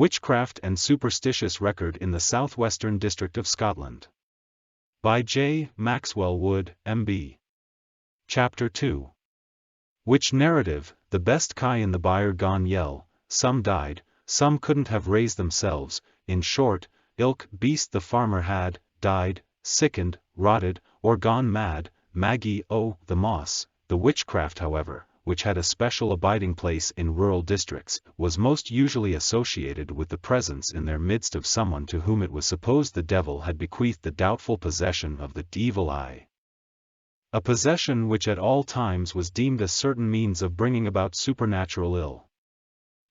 Witchcraft and Superstitious Record in the Southwestern District of Scotland. By J. Maxwell Wood, M.B. Chapter 2. Which narrative, the best kye in the byre gone yell, some died, some couldn't have raised themselves, in short, ilk beast the farmer had, died, sickened, rotted, or gone mad, Maggie o' the Moss. The witchcraft, however, which had a special abiding place in rural districts, was most usually associated with the presence in their midst of someone to whom it was supposed the devil had bequeathed the doubtful possession of the evil eye. A possession which at all times was deemed a certain means of bringing about supernatural ill.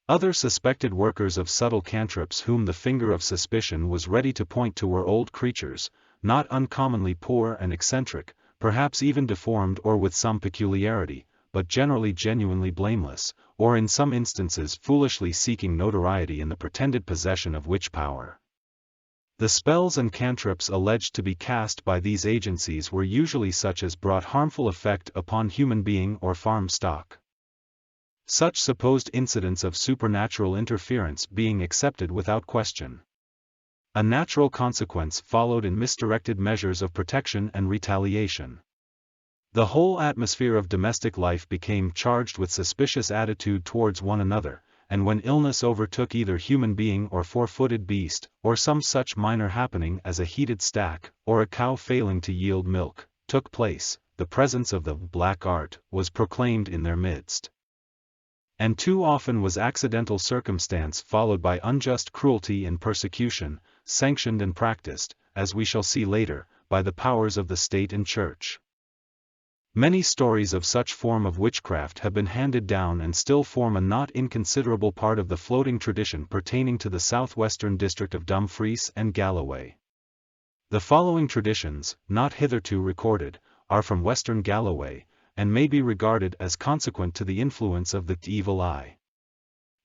Other suspected workers of subtle cantrips whom the finger of suspicion was ready to point to were old creatures, not uncommonly poor and eccentric, perhaps even deformed or with some peculiarity, but generally genuinely blameless, or in some instances foolishly seeking notoriety in the pretended possession of witch power. The spells and cantrips alleged to be cast by these agencies were usually such as brought harmful effect upon human being or farm stock. Such supposed incidents of supernatural interference being accepted without question. A natural consequence followed in misdirected measures of protection and retaliation. The whole atmosphere of domestic life became charged with suspicious attitude towards one another, and when illness overtook either human being or four-footed beast, or some such minor happening as a heated stack, or a cow failing to yield milk, took place, the presence of the black art was proclaimed in their midst. And too often was accidental circumstance followed by unjust cruelty and persecution, sanctioned and practiced, as we shall see later, by the powers of the state and church. Many stories of such form of witchcraft have been handed down and still form a not inconsiderable part of the floating tradition pertaining to the southwestern district of Dumfries and Galloway. The following traditions, not hitherto recorded, are from Western Galloway, and may be regarded as consequent to the influence of the evil eye.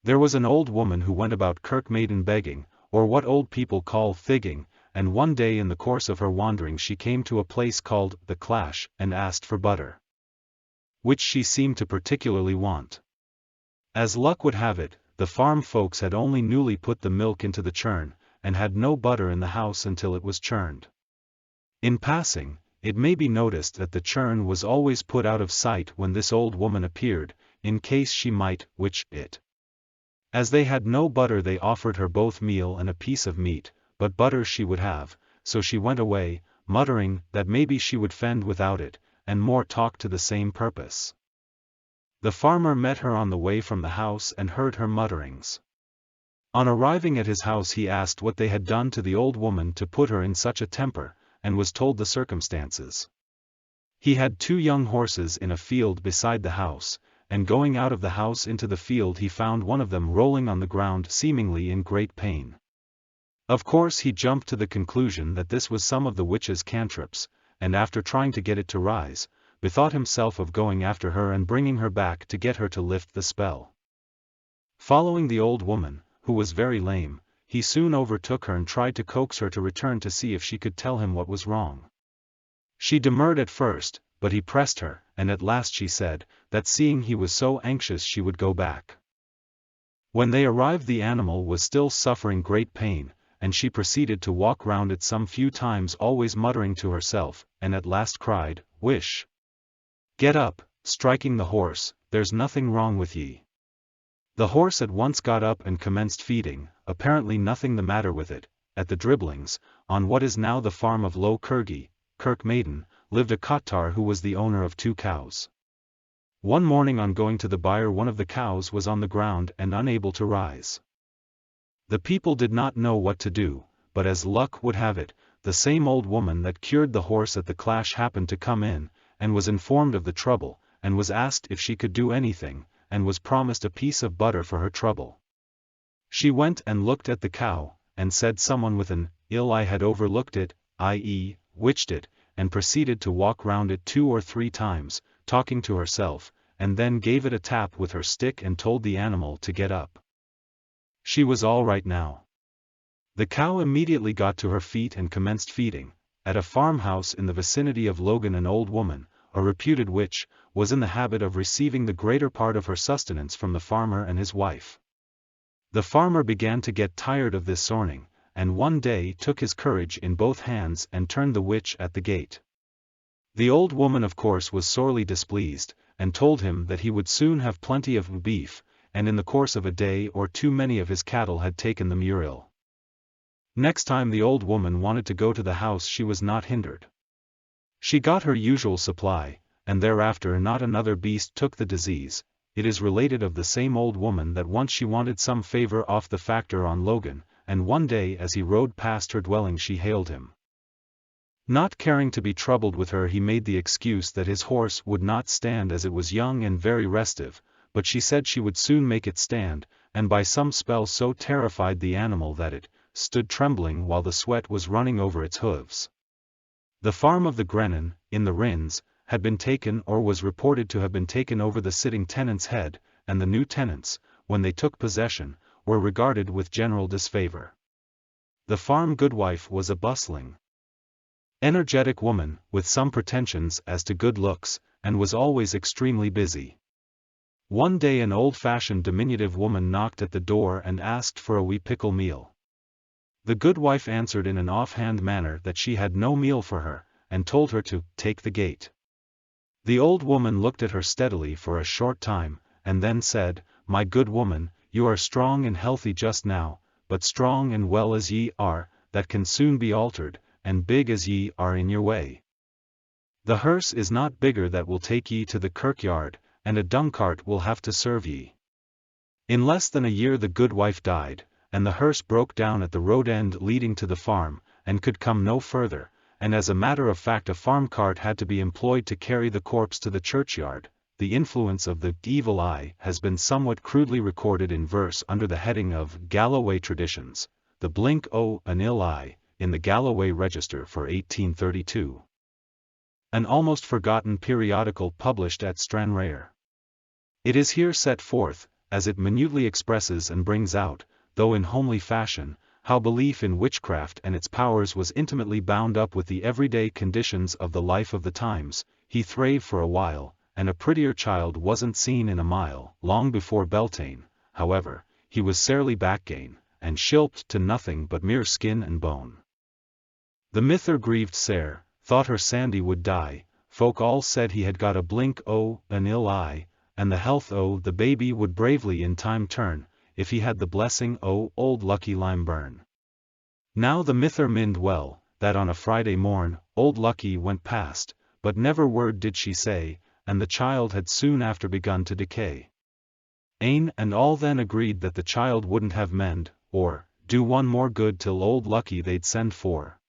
There was an old woman who went about Kirkmaiden begging, or what old people call thigging, and one day in the course of her wandering she came to a place called the Clash, and asked for butter, which she seemed to particularly want. As luck would have it, the farm folks had only newly put the milk into the churn, and had no butter in the house until it was churned. In passing, it may be noticed that the churn was always put out of sight when this old woman appeared, in case she might witch it. As they had no butter they offered her both meal and a piece of meat, but butter she would have, so she went away, muttering that maybe she would fend without it, and more talk to the same purpose. The farmer met her on the way from the house and heard her mutterings. On arriving at his house he asked what they had done to the old woman to put her in such a temper, and was told the circumstances. He had 2 young horses in a field beside the house, and going out of the house into the field he found one of them rolling on the ground seemingly in great pain. Of course he jumped to the conclusion that this was some of the witch's cantrips, and after trying to get it to rise, bethought himself of going after her and bringing her back to get her to lift the spell. Following the old woman, who was very lame, he soon overtook her and tried to coax her to return to see if she could tell him what was wrong. She demurred at first, but he pressed her, and at last she said, that seeing he was so anxious she would go back. When they arrived the animal was still suffering great pain, and she proceeded to walk round it some few times always muttering to herself, and at last cried, "Wish! Get up," striking the horse, "there's nothing wrong with ye." The horse at once got up and commenced feeding, apparently nothing the matter with it. At the Dribblings, on what is now the farm of Low Kirkby, Kirkmaiden, lived a cottar who was the owner of 2 cows. One morning on going to the byre one of the cows was on the ground and unable to rise. The people did not know what to do, but as luck would have it, the same old woman that cured the horse at the Clash happened to come in, and was informed of the trouble, and was asked if she could do anything, and was promised a piece of butter for her trouble. She went and looked at the cow, and said someone with an ill eye had overlooked it, i.e., witched it, and proceeded to walk round it 2 or 3 times, talking to herself, and then gave it a tap with her stick and told the animal to get up. She was all right now. The cow immediately got to her feet and commenced feeding. At a farmhouse in the vicinity of Logan an old woman, a reputed witch, was in the habit of receiving the greater part of her sustenance from the farmer and his wife. The farmer began to get tired of this sorning, and one day took his courage in both hands and turned the witch at the gate. The old woman of course was sorely displeased, and told him that he would soon have plenty of beef, and in the course of a day or two many of his cattle had taken the muriel. Next time the old woman wanted to go to the house she was not hindered. She got her usual supply, and thereafter not another beast took the disease. It is related of the same old woman that once she wanted some favor off the factor on Logan, and one day as he rode past her dwelling she hailed him. Not caring to be troubled with her, he made the excuse that his horse would not stand as it was young and very restive, but she said she would soon make it stand, and by some spell so terrified the animal that it stood trembling while the sweat was running over its hooves. The farm of the Grennan, in the Rins, had been taken or was reported to have been taken over the sitting tenant's head, and the new tenants, when they took possession, were regarded with general disfavor. The farm goodwife was a bustling, energetic woman, with some pretensions as to good looks, and was always extremely busy. One day an old-fashioned diminutive woman knocked at the door and asked for a wee pickle meal. The goodwife answered in an offhand manner that she had no meal for her, and told her to take the gate. The old woman looked at her steadily for a short time, and then said, "My good woman, you are strong and healthy just now, but strong and well as ye are, that can soon be altered, and big as ye are in your way. The hearse is not bigger that will take ye to the kirkyard, and a dung cart will have to serve ye." In less than a year the goodwife died, and the hearse broke down at the road end leading to the farm, and could come no further, and as a matter of fact a farm cart had to be employed to carry the corpse to the churchyard. The influence of the evil eye has been somewhat crudely recorded in verse under the heading of Galloway Traditions, the blink o' an ill eye, in the Galloway Register for 1832. An almost forgotten periodical published at Stranraer. It is here set forth, as it minutely expresses and brings out, though in homely fashion, how belief in witchcraft and its powers was intimately bound up with the everyday conditions of the life of the times. He thrave for a while, and a prettier child wasn't seen in a mile. Long before Beltane, however, he was sairly backgain, and shilped to nothing but mere skin and bone. The mither grieved sair, thought her Sandy would die, folk all said he had got a blink o' an ill eye, and the health o' the baby would bravely in time turn, if he had the blessing o' old Lucky Limeburn. Now the mither mind well, that on a Friday morn, old Lucky went past, but never word did she say, and the child had soon after begun to decay. Ane and all then agreed that the child wouldn't have mend, or do one more good till old Lucky they'd send for.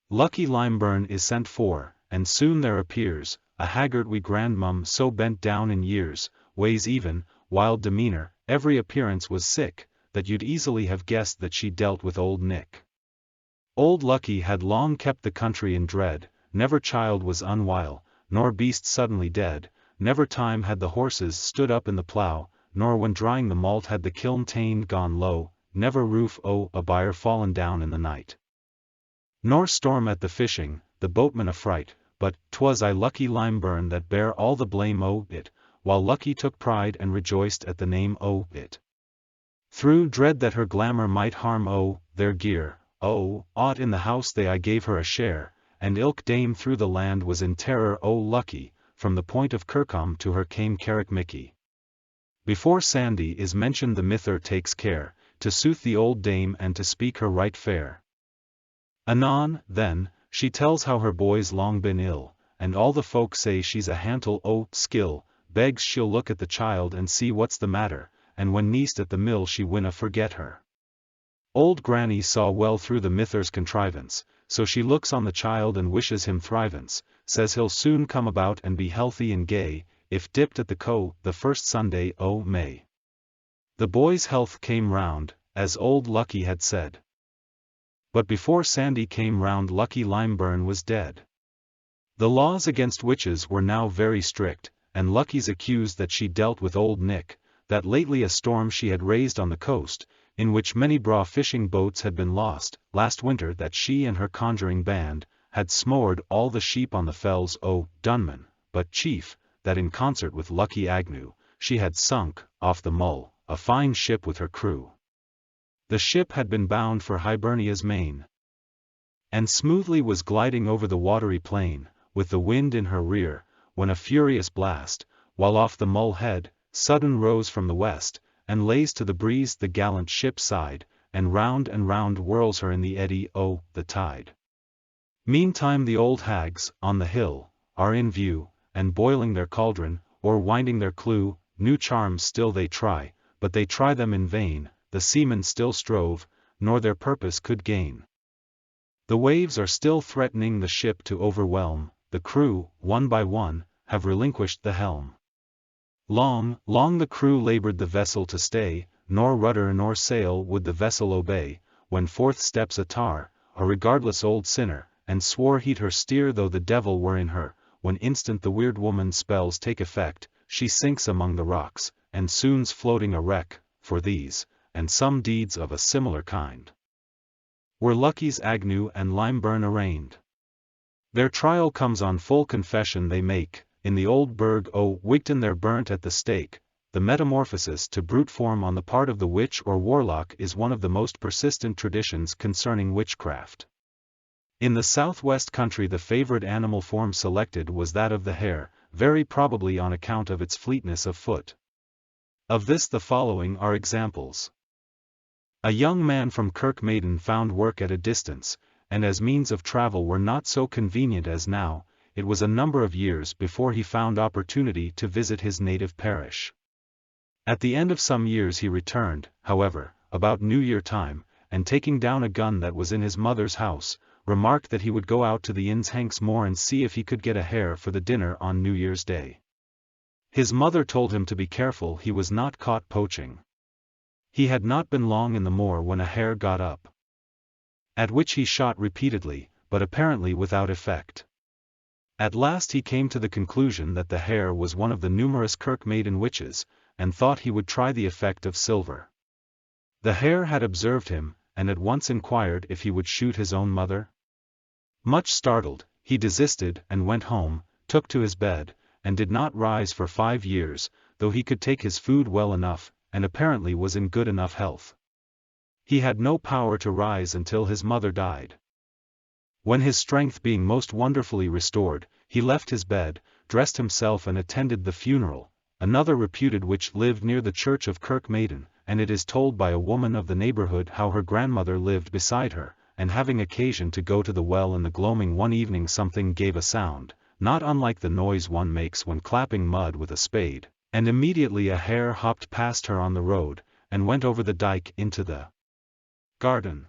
Lucky Limeburn is sent for, and soon there appears a haggard wee grandmum so bent down in years, ways even, wild demeanor, every appearance was sick, that you'd easily have guessed that she dealt with old Nick. Old Lucky had long kept the country in dread, never child was unwile, nor beast suddenly dead, never time had the horses stood up in the plough, nor when drying the malt had the kiln tane gone low, never roof o' a byre fallen down in the night. Nor storm at the fishing, the boatman affright, but 'twas I Lucky Limeburn that bare all the blame o' it, while Lucky took pride and rejoiced at the name o' it. Through dread that her glamour might harm o' their gear, aught in the house they I gave her a share, and ilk dame through the land was in terror o' Lucky, from the point of Kirkham to her came Carrickmicky. Before Sandy is mentioned the mither takes care, to sooth the old dame and to speak her right fair. Anon, then, she tells how her boy's long been ill, and all the folk say she's a hantle o' skill, begs she'll look at the child and see what's the matter, and when neist at the mill she winna forget her. Old Granny saw well through the mither's contrivance, so she looks on the child and wishes him thrivance, says he'll soon come about and be healthy and gay, if dipped at the the first Sunday o' May. The boy's health came round, as old Lucky had said. But before Sandy came round Lucky Limeburn was dead. The laws against witches were now very strict, and Lucky's accused that she dealt with old Nick, that lately a storm she had raised on the coast, in which many braw fishing boats had been lost, last winter that she and her conjuring band, had smored all the sheep on the fells o' Dunman, but chief, that in concert with Lucky Agnew, she had sunk, off the Mull, a fine ship with her crew. The ship had been bound for Hibernia's main, and smoothly was gliding over the watery plain, with the wind in her rear, when a furious blast, while off the Mull Head, sudden rose from the west, and lays to the breeze the gallant ship's side, and round whirls her in the eddy o' the tide. Meantime the old hags, on the hill, are in view, and boiling their cauldron, or winding their clue, new charms still they try, but they try them in vain, the seamen still strove, nor their purpose could gain. The waves are still threatening the ship to overwhelm, the crew, one by one, have relinquished the helm. Long the crew labored the vessel to stay, nor rudder nor sail would the vessel obey, when forth steps a tar, a regardless old sinner, and swore he'd her steer though the devil were in her, when instant the weird woman's spells take effect, she sinks among the rocks, and soon's floating a wreck. For these, and some deeds of a similar kind, were Lucky's Agnew and Limeburn arraigned. Their trial comes on full confession they make, in the old burg o' Wigton they're burnt at the stake. The metamorphosis to brute form on the part of the witch or warlock is one of the most persistent traditions concerning witchcraft. In the southwest country the favorite animal form selected was that of the hare, very probably on account of its fleetness of foot. Of this the following are examples. A young man from Kirkmaiden found work at a distance, and as means of travel were not so convenient as now, it was a number of years before he found opportunity to visit his native parish. At the end of some years he returned, however, about New Year time, and taking down a gun that was in his mother's house, remarked that he would go out to the inns Hanks Moor and see if he could get a hare for the dinner on New Year's Day. His mother told him to be careful he was not caught poaching. He had not been long in the moor when a hare got up, at which he shot repeatedly, but apparently without effect. At last he came to the conclusion that the hare was one of the numerous Kirkmaiden witches, and thought he would try the effect of silver. The hare had observed him, and at once inquired if he would shoot his own mother. Much startled, he desisted and went home, took to his bed, and did not rise for 5 years, though he could take his food well enough, and apparently was in good enough health. He had no power to rise until his mother died. When his strength being most wonderfully restored, he left his bed, dressed himself and attended the funeral. Another reputed witch lived near the church of Kirkmaiden, and it is told by a woman of the neighborhood how her grandmother lived beside her, and having occasion to go to the well in the gloaming one evening something gave a sound, not unlike the noise one makes when clapping mud with a spade, and immediately a hare hopped past her on the road, and went over the dike into the garden.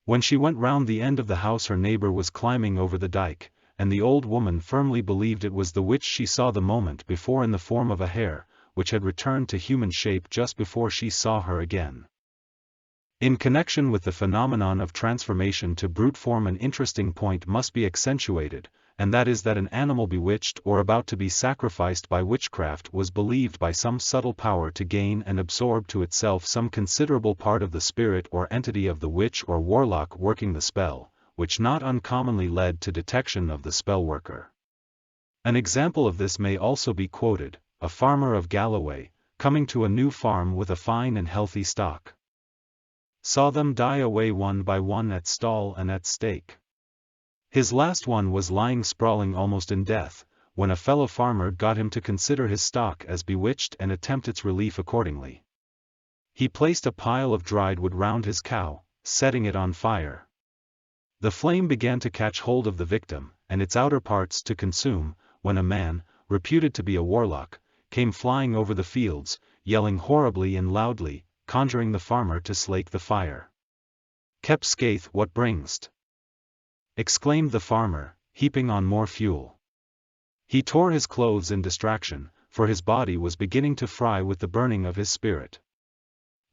When she went round the end of the house her neighbor was climbing over the dike, and the old woman firmly believed it was the witch she saw the moment before in the form of a hare, which had returned to human shape just before she saw her again. In connection with the phenomenon of transformation to brute form an interesting point must be accentuated, and that is that an animal bewitched or about to be sacrificed by witchcraft was believed by some subtle power to gain and absorb to itself some considerable part of the spirit or entity of the witch or warlock working the spell, which not uncommonly led to detection of the spell worker. An example of this may also be quoted: a farmer of Galloway, coming to a new farm with a fine and healthy stock, saw them die away one by one at stall and at stake. His last one was lying sprawling almost in death, when a fellow farmer got him to consider his stock as bewitched and attempt its relief accordingly. He placed a pile of dried wood round his cow, setting it on fire. The flame began to catch hold of the victim, and its outer parts to consume, when a man, reputed to be a warlock, came flying over the fields, yelling horribly and loudly, conjuring the farmer to slake the fire. "Kep skaith, what bringst?" exclaimed the farmer, heaping on more fuel. He tore his clothes in distraction, for his body was beginning to fry with the burning of his spirit.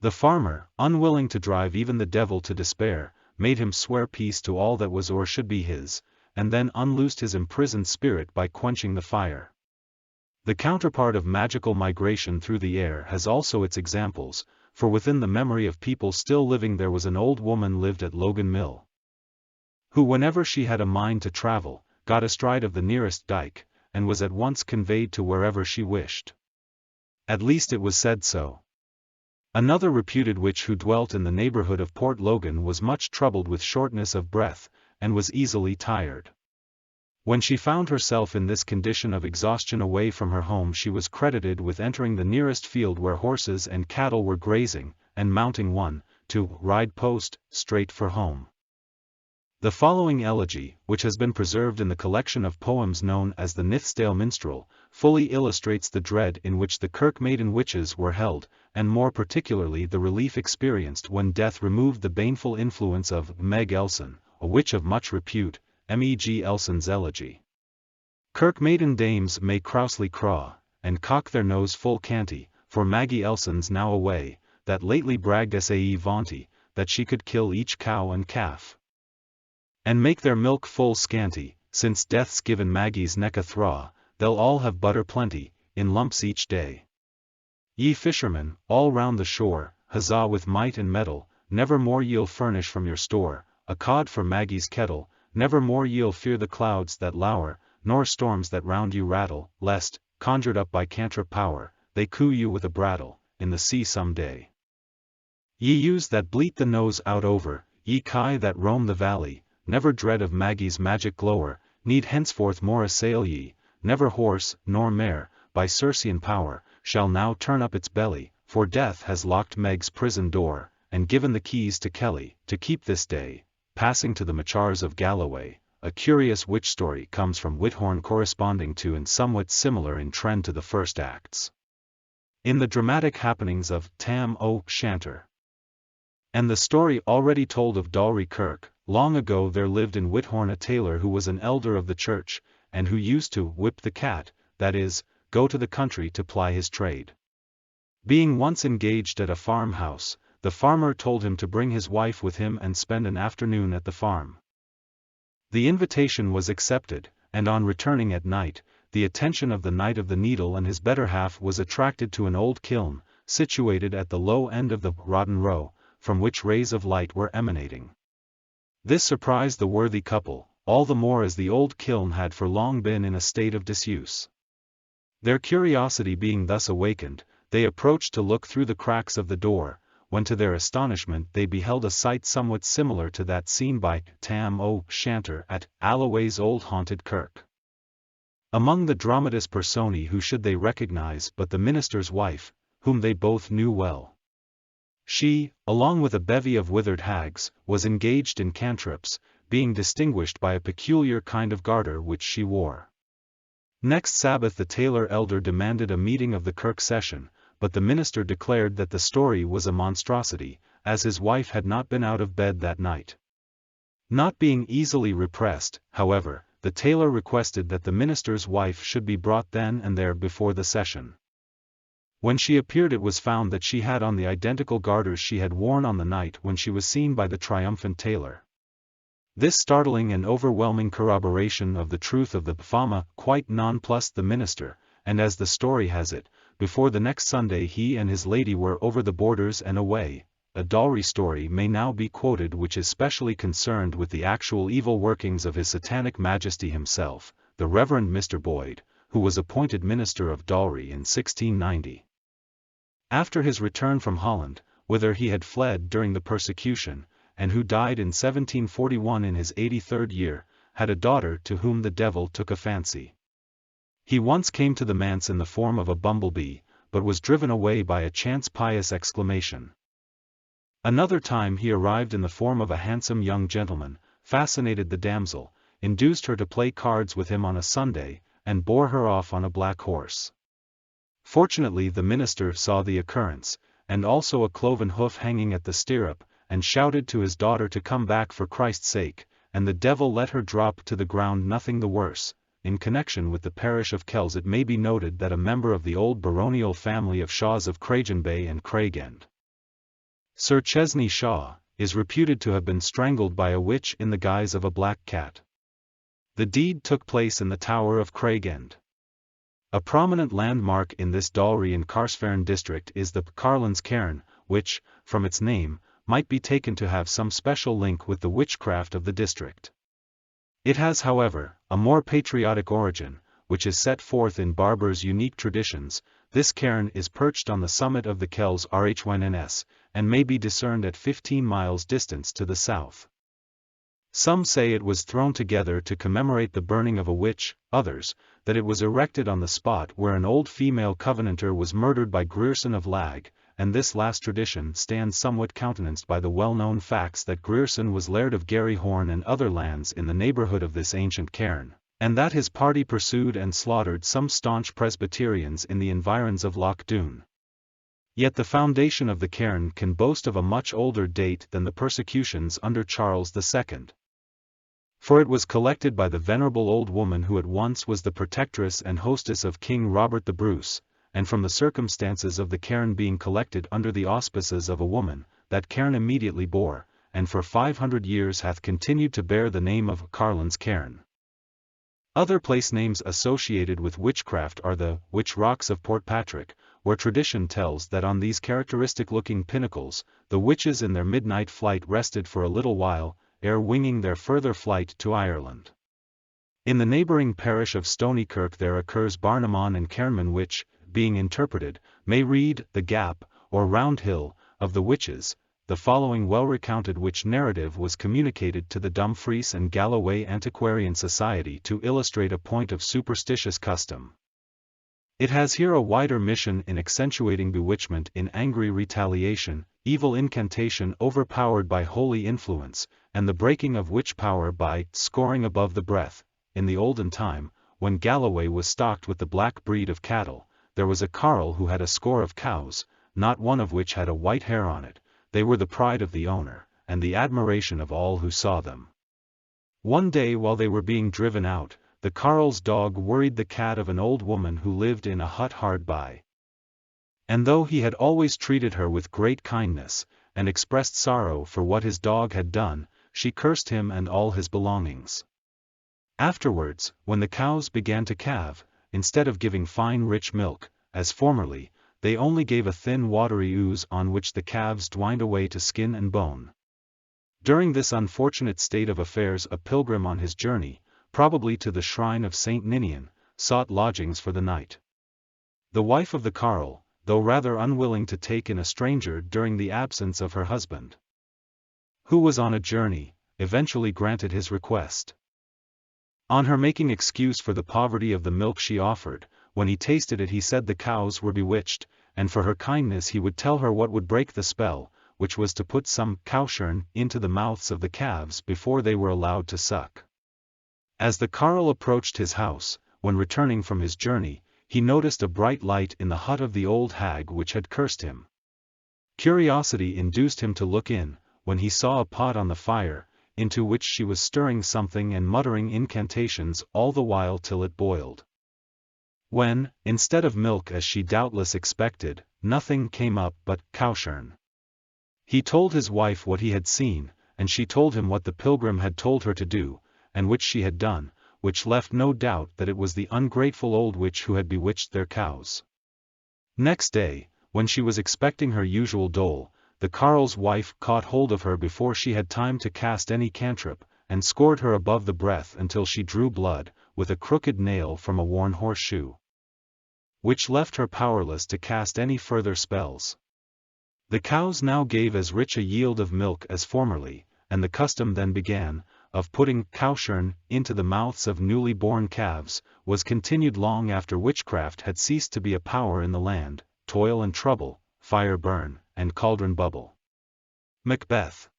The farmer, unwilling to drive even the devil to despair, made him swear peace to all that was or should be his, and then unloosed his imprisoned spirit by quenching the fire. The counterpart of magical migration through the air has also its examples, for within the memory of people still living there was an old woman lived at Logan Mill, who whenever she had a mind to travel, got astride of the nearest dike, and was at once conveyed to wherever she wished. At least it was said so. Another reputed witch who dwelt in the neighborhood of Port Logan was much troubled with shortness of breath, and was easily tired. When she found herself in this condition of exhaustion away from her home, she was credited with entering the nearest field where horses and cattle were grazing, and mounting one, to ride post, straight for home. The following elegy, which has been preserved in the collection of poems known as the Nithsdale Minstrel, fully illustrates the dread in which the Kirkmaiden witches were held, and more particularly the relief experienced when death removed the baneful influence of Meg Elson, a witch of much repute. Meg Elson's elegy. Kirkmaiden dames may crousely craw, and cock their nose full canty, for Maggie Elson's now away, that lately bragged sae vaunty, that she could kill each cow and calf, and make their milk full scanty. Since death's given Maggie's neck a thraw, they'll all have butter plenty, in lumps each day. Ye fishermen, all round the shore, huzzah with might and mettle, never more ye'll furnish from your store, a cod for Maggie's kettle, never more ye'll fear the clouds that lower, nor storms that round you rattle, lest, conjured up by cantrip power, they coo you with a brattle, in the sea some day. Ye ewes that bleat the nose out over, ye kye that roam the valley, never dread of Maggie's magic glower, need henceforth more assail ye, never horse, nor mare, by Circean power, shall now turn up its belly, for death has locked Meg's prison door, and given the keys to Kelly, to keep this day. Passing to the Machars of Galloway, a curious witch story comes from Whithorn corresponding to and somewhat similar in trend to the first acts. In the dramatic happenings of Tam o' Shanter, and the story already told of Dalry Kirk, long ago there lived in Whithorn a tailor who was an elder of the church, and who used to whip the cat, that is, go to the country to ply his trade. Being once engaged at a farmhouse, the farmer told him to bring his wife with him and spend an afternoon at the farm. The invitation was accepted, and on returning at night, the attention of the Knight of the Needle and his better half was attracted to an old kiln, situated at the low end of the Rotten Row, from which rays of light were emanating. This surprised the worthy couple, all the more as the old kiln had for long been in a state of disuse. Their curiosity being thus awakened, they approached to look through the cracks of the door, when to their astonishment they beheld a sight somewhat similar to that seen by Tam o' Shanter at Alloway's old haunted kirk. Among the dramatis personae who should they recognize but the minister's wife, whom they both knew well. She, along with a bevy of withered hags, was engaged in cantrips, being distinguished by a peculiar kind of garter which she wore. Next Sabbath the tailor elder demanded a meeting of the kirk session, but the minister declared that the story was a monstrosity, as his wife had not been out of bed that night. Not being easily repressed, however, the tailor requested that the minister's wife should be brought then and there before the session. When she appeared it was found that she had on the identical garters she had worn on the night when she was seen by the triumphant tailor. This startling and overwhelming corroboration of the truth of the fama quite nonplussed the minister, and as the story has it, before the next Sunday he and his lady were over the borders and away. A Dalry story may now be quoted which is specially concerned with the actual evil workings of His Satanic Majesty himself, the Reverend Mr. Boyd, who was appointed minister of Dalry in 1690. After his return from Holland, whither he had fled during the persecution, and who died in 1741 in his 83rd year, had a daughter to whom the devil took a fancy. He once came to the manse in the form of a bumblebee, but was driven away by a chance pious exclamation. Another time he arrived in the form of a handsome young gentleman, fascinated the damsel, induced her to play cards with him on a Sunday, and bore her off on a black horse. Fortunately the minister saw the occurrence, and also a cloven hoof hanging at the stirrup, and shouted to his daughter to come back for Christ's sake, and the devil let her drop to the ground nothing the worse. In connection with the parish of Kells it may be noted that a member of the old baronial family of Shaws of Craigengbe and Craigend, Sir Chesney Shaw, is reputed to have been strangled by a witch in the guise of a black cat. The deed took place in the Tower of Craigend. A prominent landmark in this Dalry and Carstairs district is the Carlin's Cairn, which, from its name, might be taken to have some special link with the witchcraft of the district. It has however, a more patriotic origin, which is set forth in Barber's unique traditions, this cairn is perched on the summit of the Kells Rhynns, and may be discerned at 15 miles distance to the south. Some say it was thrown together to commemorate the burning of a witch, others, that it was erected on the spot where an old female Covenanter was murdered by Grierson of Lag, and this last tradition stands somewhat countenanced by the well-known facts that Grierson was laird of Garryhorn and other lands in the neighbourhood of this ancient cairn, and that his party pursued and slaughtered some staunch Presbyterians in the environs of Loch Doon. Yet the foundation of the cairn can boast of a much older date than the persecutions under Charles II. For it was collected by the venerable old woman who at once was the protectress and hostess of King Robert the Bruce, and from the circumstances of the cairn being collected under the auspices of a woman, that cairn immediately bore, and for 500 years hath continued to bear the name of Carlin's Cairn. Other place names associated with witchcraft are the Witch Rocks of Portpatrick, where tradition tells that on these characteristic-looking pinnacles, the witches in their midnight flight rested for a little while, ere winging their further flight to Ireland. In the neighbouring parish of Stonykirk there occurs Barnamon and Cairnman which, being interpreted, may read, the Gap, or Round Hill, of the Witches. The following well-recounted witch narrative was communicated to the Dumfries and Galloway Antiquarian Society to illustrate a point of superstitious custom. It has here a wider mission in accentuating bewitchment in angry retaliation, evil incantation overpowered by holy influence, and the breaking of witch power by scoring above the breath. In the olden time, when Galloway was stocked with the black breed of cattle, there was a carle who had a score of cows, not one of which had a white hair on it. They were the pride of the owner, and the admiration of all who saw them. One day while they were being driven out, the carle's dog worried the cat of an old woman who lived in a hut hard by. And though he had always treated her with great kindness, and expressed sorrow for what his dog had done, she cursed him and all his belongings. Afterwards, when the cows began to calve, instead of giving fine rich milk, as formerly, they only gave a thin watery ooze on which the calves dwined away to skin and bone. During this unfortunate state of affairs a pilgrim on his journey, probably to the shrine of Saint Ninian, sought lodgings for the night. The wife of the carle, though rather unwilling to take in a stranger during the absence of her husband, who was on a journey, eventually granted his request. On her making excuse for the poverty of the milk she offered, when he tasted it he said the cows were bewitched, and for her kindness he would tell her what would break the spell, which was to put some cowshern into the mouths of the calves before they were allowed to suck. As the carle approached his house, when returning from his journey, he noticed a bright light in the hut of the old hag which had cursed him. Curiosity induced him to look in, when he saw a pot on the fire, into which she was stirring something and muttering incantations all the while till it boiled. When, instead of milk as she doubtless expected, nothing came up but cowshern. He told his wife what he had seen, and she told him what the pilgrim had told her to do, and which she had done, which left no doubt that it was the ungrateful old witch who had bewitched their cows. Next day, when she was expecting her usual dole, the carle's wife caught hold of her before she had time to cast any cantrip, and scored her above the breath until she drew blood, with a crooked nail from a worn horseshoe, which left her powerless to cast any further spells. The cows now gave as rich a yield of milk as formerly, and the custom then began, of putting cowshern into the mouths of newly born calves, was continued long after witchcraft had ceased to be a power in the land. Toil and trouble, fire burn, and cauldron bubble. Macbeth.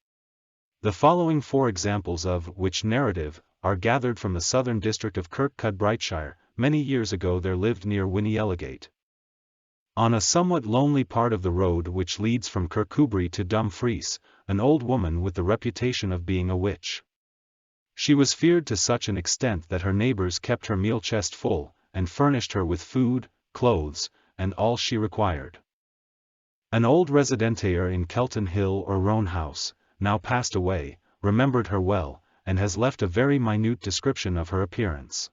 The following 4 examples of witch narrative are gathered from the southern district of Kirkcudbrightshire. Many years ago there lived near Winnielligate, on a somewhat lonely part of the road which leads from Kirkcudbright to Dumfries, an old woman with the reputation of being a witch. She was feared to such an extent that her neighbours kept her meal chest full, and furnished her with food, clothes, and all she required. An old residentaire in Kelton Hill or Roan House, now passed away, remembered her well, and has left a very minute description of her appearance.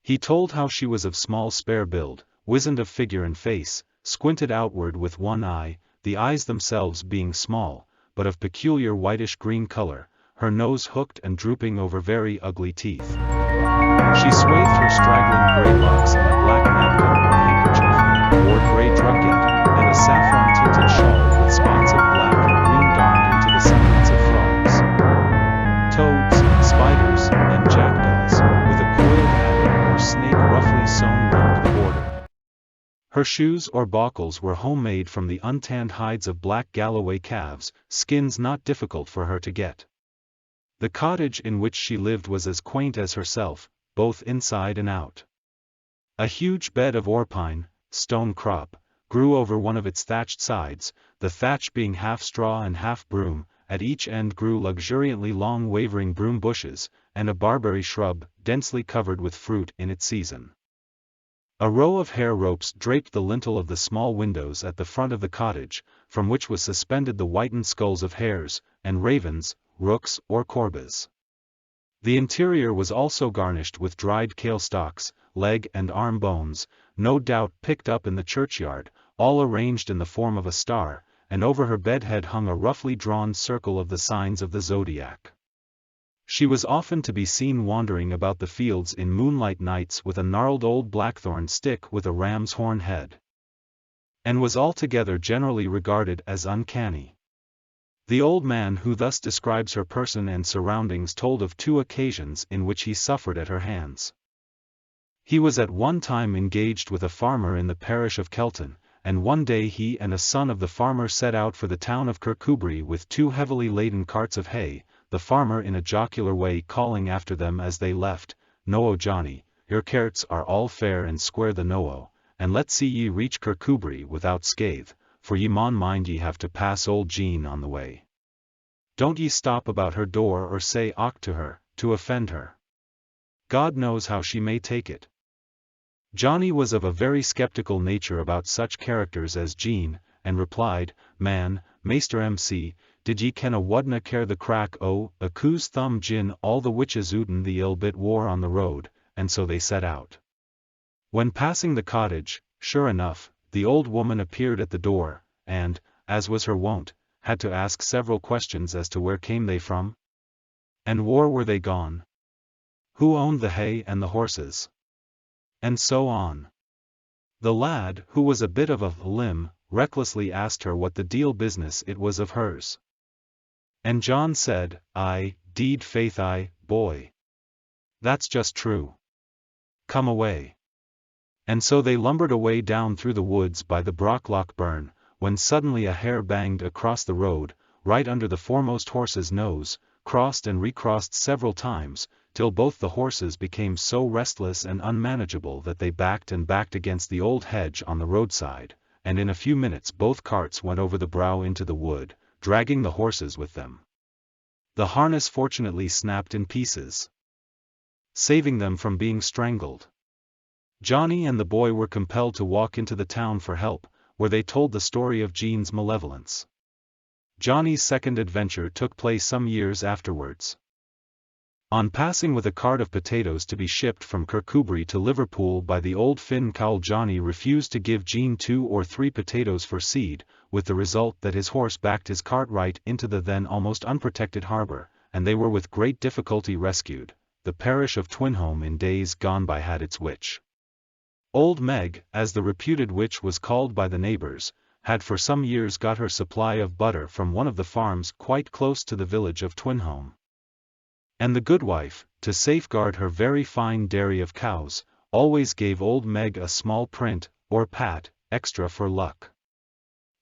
He told how she was of small spare build, wizened of figure and face, squinted outward with one eye, the eyes themselves being small, but of peculiar whitish-green color, her nose hooked and drooping over very ugly teeth. She swathed her straggling grey locks in a black napkin or handkerchief, Her shoes or bauchles were homemade from the untanned hides of black Galloway calves, skins not difficult for her to get. The cottage in which she lived was as quaint as herself, both inside and out. A huge bed of orpine, stone crop, grew over one of its thatched sides, the thatch being half straw and half broom. At each end grew luxuriantly long wavering broom bushes, and a barberry shrub, densely covered with fruit in its season. A row of hair ropes draped the lintel of the small windows at the front of the cottage, from which was suspended the whitened skulls of hares, and ravens, rooks or corbas. The interior was also garnished with dried kale stalks, leg and arm bones, no doubt picked up in the churchyard, all arranged in the form of a star, and over her bedhead hung a roughly drawn circle of the signs of the zodiac. She was often to be seen wandering about the fields in moonlight nights with a gnarled old blackthorn stick with a ram's horn head, and was altogether generally regarded as uncanny. The old man who thus describes her person and surroundings told of 2 occasions in which he suffered at her hands. He was at one time engaged with a farmer in the parish of Kelton, and one day he and a son of the farmer set out for the town of Kirkcudbright with 2 heavily laden carts of hay, the farmer in a jocular way calling after them as they left, "Noo Johnny, your carts are all fair and square the noo, and let's see ye reach Kirkcudbright without scathe, for ye maun mind ye have to pass old Jean on the way. Don't ye stop about her door or say aught to her, to offend her. God knows how she may take it." Johnny was of a very skeptical nature about such characters as Jean, and replied, "Man, Maister M.C., did ye ken a wudna care the crack o' a coo's thumb gin all the witches outen the ill bit war on the road," and so they set out. When passing the cottage, sure enough, the old woman appeared at the door, and, as was her wont, had to ask several questions as to where came they from, and where were they gone, who owned the hay and the horses, and so on. The lad, who was a bit of a limb, recklessly asked her what the deal business it was of hers. And John said, "Aye, deed faith aye, boy. That's just true. Come away." And so they lumbered away down through the woods by the Brockloch burn, when suddenly a hare banged across the road, right under the foremost horse's nose, crossed and recrossed several times, till both the horses became so restless and unmanageable that they backed and backed against the old hedge on the roadside, and in a few minutes both carts went over the brow into the wood, dragging the horses with them. The harness fortunately snapped in pieces, saving them from being strangled. Johnny and the boy were compelled to walk into the town for help, where they told the story of Jean's malevolence. Johnny's second adventure took place some years afterwards. On passing with a cart of potatoes to be shipped from Kirkcudbright to Liverpool by the old Finn cowl, Johnny refused to give Jean 2 or 3 potatoes for seed, with the result that his horse backed his cart right into the then almost unprotected harbour, and they were with great difficulty rescued. The parish of Twinholme in days gone by had its witch. Old Meg, as the reputed witch was called by the neighbours, had for some years got her supply of butter from one of the farms quite close to the village of Twinholme. And the goodwife, to safeguard her very fine dairy of cows, always gave old Meg a small print, or pat, extra for luck.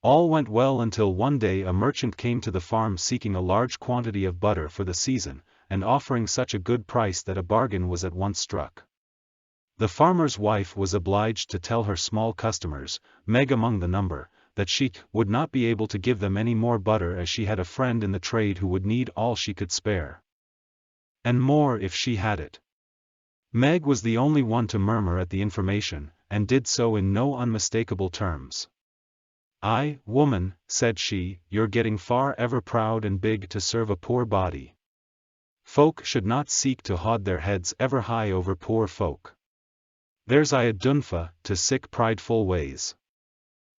All went well until one day a merchant came to the farm seeking a large quantity of butter for the season, and offering such a good price that a bargain was at once struck. The farmer's wife was obliged to tell her small customers, Meg among the number, that she would not be able to give them any more butter, as she had a friend in the trade who would need all she could spare, and more if she had it. Meg was the only one to murmur at the information, and did so in no unmistakable terms. "Aye, woman," said she, "you're getting far ever proud and big to serve a poor body. Folk should not seek to haud their heads ever high over poor folk. There's I a dunfa to sic prideful ways."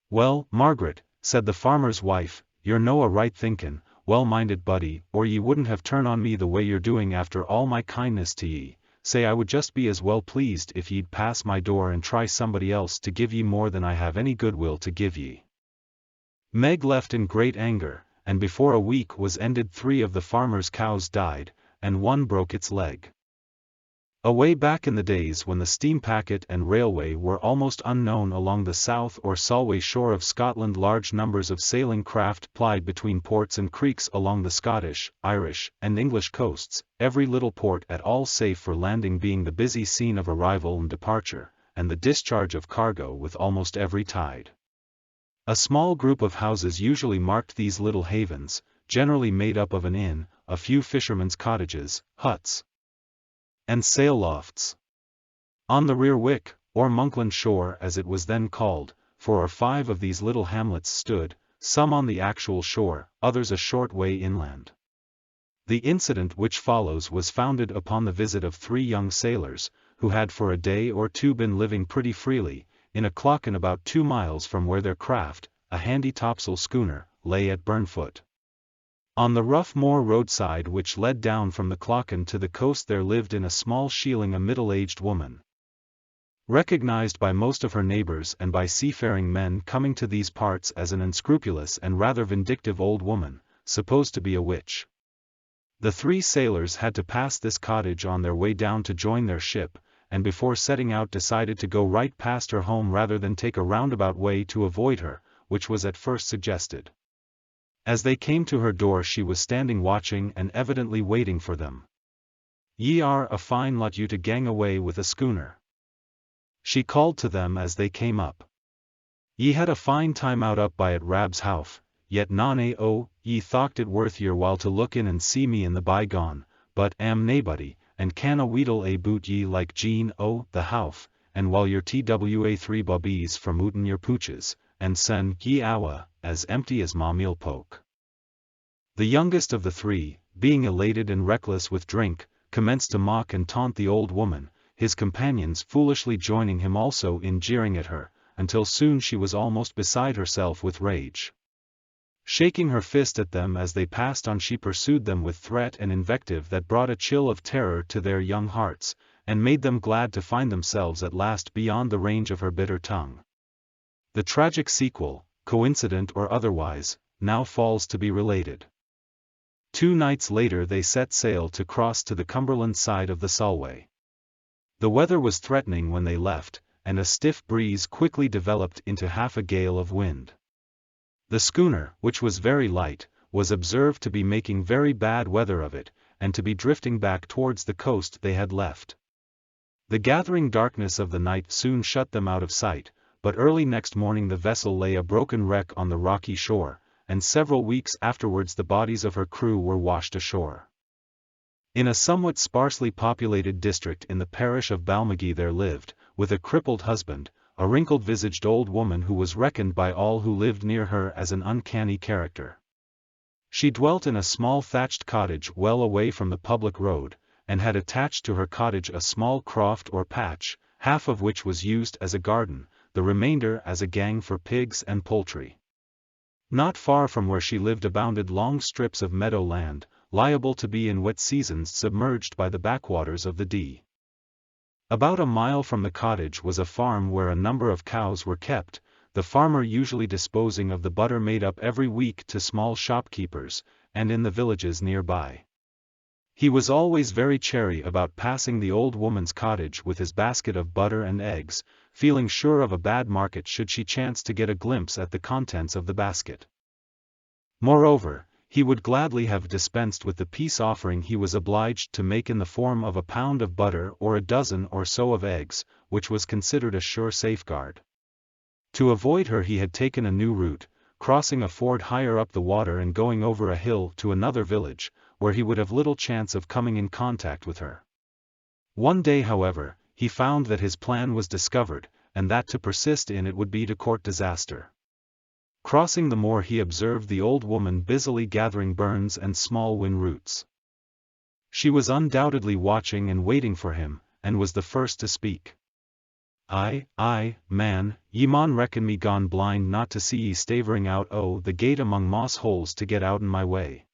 "Well, Margaret," said the farmer's wife, "you're no a right thinkin', well-minded buddy, or ye wouldn't have turned on me the way you're doing after all my kindness to ye. Say, I would just be as well pleased if ye'd pass my door and try somebody else to give ye more than I have any goodwill to give ye." Meg left in great anger, and before a week was ended 3 of the farmer's cows died, and 1 broke its leg. Away back in the days when the steam packet and railway were almost unknown along the South or Solway shore of Scotland, large numbers of sailing craft plied between ports and creeks along the Scottish, Irish, and English coasts, every little port at all safe for landing being the busy scene of arrival and departure, and the discharge of cargo with almost every tide. A small group of houses usually marked these little havens, generally made up of an inn, a few fishermen's cottages, huts, and sail lofts. On the Rear Wick, or Monkland shore as it was then called, 4 or 5 of these little hamlets stood, some on the actual shore, others a short way inland. The incident which follows was founded upon the visit of 3 young sailors, who had for a day or two been living pretty freely, in a clocken about 2 miles from where their craft, a handy topsail schooner, lay at Burnfoot. On the rough moor roadside which led down from the clocken to the coast there lived in a small shieling a middle-aged woman, recognized by most of her neighbors and by seafaring men coming to these parts as an unscrupulous and rather vindictive old woman, supposed to be a witch. The 3 sailors had to pass this cottage on their way down to join their ship, and before setting out decided to go right past her home rather than take a roundabout way to avoid her, which was at first suggested. As they came to her door she was standing watching and evidently waiting for them. "Ye are a fine lot you to gang away with a schooner," she called to them as they came up. "Ye had a fine time out up by at Rab's House, yet none o' ye thocht it worth your while to look in and see me in the bygone, but am naebody, and can a wheedle aboot ye like Jean o' the House, and while your twa 3 bobbies from ooten your pooches, and sen ye awa, as empty as ma meal poke." The youngest of the 3, being elated and reckless with drink, commenced to mock and taunt the old woman, his companions foolishly joining him also in jeering at her, until soon she was almost beside herself with rage. Shaking her fist at them as they passed on, she pursued them with threat and invective that brought a chill of terror to their young hearts, and made them glad to find themselves at last beyond the range of her bitter tongue. The tragic sequel, coincident or otherwise, now falls to be related. 2 nights later they set sail to cross to the Cumberland side of the Solway. The weather was threatening when they left, and a stiff breeze quickly developed into half a gale of wind. The schooner, which was very light, was observed to be making very bad weather of it, and to be drifting back towards the coast they had left. The gathering darkness of the night soon shut them out of sight, but early next morning the vessel lay a broken wreck on the rocky shore, and several weeks afterwards the bodies of her crew were washed ashore. In a somewhat sparsely populated district in the parish of Balmagee there lived, with a crippled husband, a wrinkled-visaged old woman who was reckoned by all who lived near her as an uncanny character. She dwelt in a small thatched cottage well away from the public road, and had attached to her cottage a small croft or patch, half of which was used as a garden, the remainder as a gang for pigs and poultry. Not far from where she lived abounded long strips of meadow land, liable to be in wet seasons submerged by the backwaters of the Dee. About a mile from the cottage was a farm where a number of cows were kept, the farmer usually disposing of the butter made up every week to small shopkeepers, and in the villages nearby. He was always very chary about passing the old woman's cottage with his basket of butter and eggs, feeling sure of a bad market should she chance to get a glimpse at the contents of the basket. Moreover, he would gladly have dispensed with the peace offering he was obliged to make in the form of a pound of butter or a dozen or so of eggs, which was considered a sure safeguard. To avoid her he had taken a new route, crossing a ford higher up the water and going over a hill to another village, where he would have little chance of coming in contact with her. One day, however, he found that his plan was discovered, and that to persist in it would be to court disaster. Crossing the moor he observed the old woman busily gathering burns and small whin roots. She was undoubtedly watching and waiting for him, and was the first to speak. Aye, man, ye maun reckon me gone blind not to see ye stavering out o' the gate among moss holes to get outen my way.